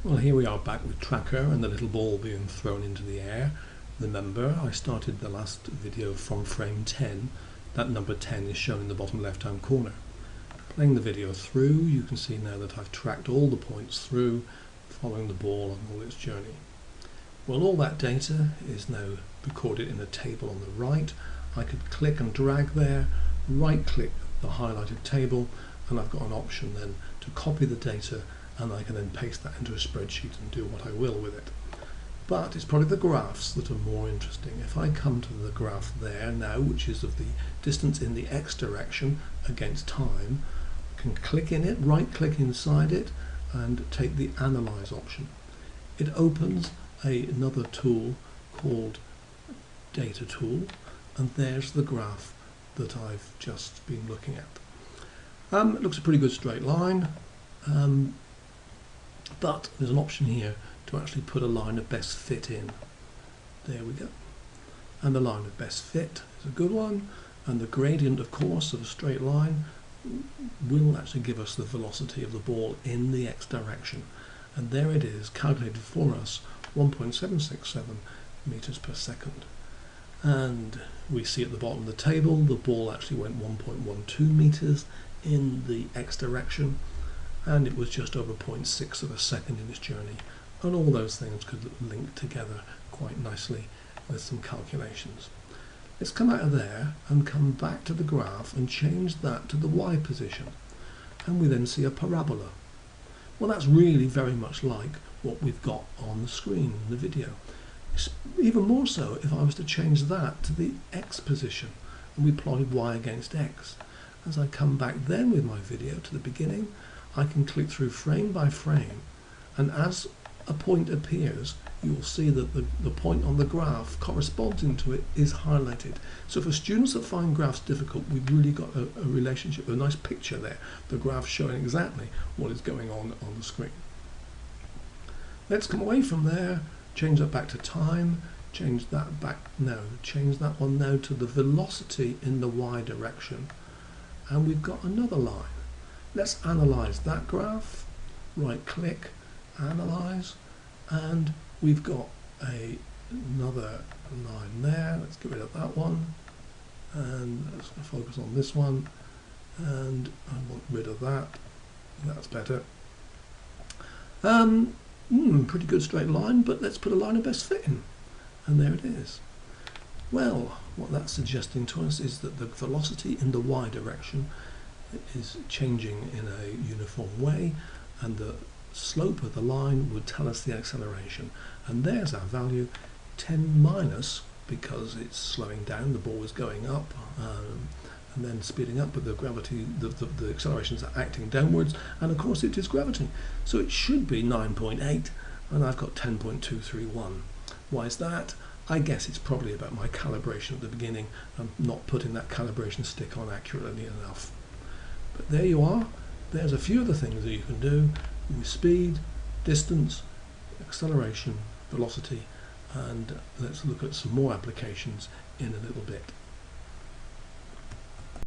Well, here we are back with tracker and the little ball being thrown into the air. Remember, I started the last video from frame 10. That number 10 is shown in the bottom left hand corner. Playing the video through, you can see now that I've tracked all the points through, following the ball on all its journey. Well, all that data is now recorded in a table on the right. I could click and drag there, right click the highlighted table, and I've got an option then to copy the data, and I can then paste that into a spreadsheet and do what I will with it. But it's probably the graphs that are more interesting. If I come to the graph there now, which is of the distance in the x direction against time, I can click in it, right click inside it, and take the analyze option. It opens another tool called data tool, and there's the graph that I've just been looking at. It looks a pretty good straight line, but there's an option here to actually put a line of best fit in. There we go. And the line of best fit is a good one, and the gradient, of course, of a straight line will actually give us the velocity of the ball in the x direction. And there it is, calculated for us, 1.767 meters per second. And we see at the bottom of the table, the ball actually went 1.12 meters in the x direction, and it was just over 0.6 of a second in its journey. And all those things could link together quite nicely with some calculations. Let's come out of there and come back to the graph and change that to the y position. And we then see a parabola. Well, that's really very much like what we've got on the screen in the video. It's even more so if I was to change that to the x position and we plotted y against x. As I come back then with my video to the beginning, I can click through frame by frame, and as a point appears, you'll see that the point on the graph corresponding to it is highlighted. So for students that find graphs difficult, we've really got a relationship, a nice picture there, the graph showing exactly what is going on the screen. Let's come away from there, change that back to time, change that one now to the velocity in the y direction, and we've got another line. Let's analyze that graph, right click, analyze, and we've got another line there. Let's get rid of that one, and let's focus on this one, and I want rid of that. That's better. Pretty good straight line, but let's put a line of best fit in, and there it is. Well, what that's suggesting to us is that the velocity in the y direction is changing in a uniform way, and the slope of the line would tell us the acceleration. And there's our value, 10 minus, because it's slowing down, the ball is going up and then speeding up, but the gravity, the accelerations are acting downwards, and of course it is gravity. So it should be 9.8, and I've got 10.231. Why is that? I guess it's probably about my calibration at the beginning and not putting that calibration stick on accurately enough. But there you are. There's a few of the things that you can do with speed, distance, acceleration, velocity, and let's look at some more applications in a little bit.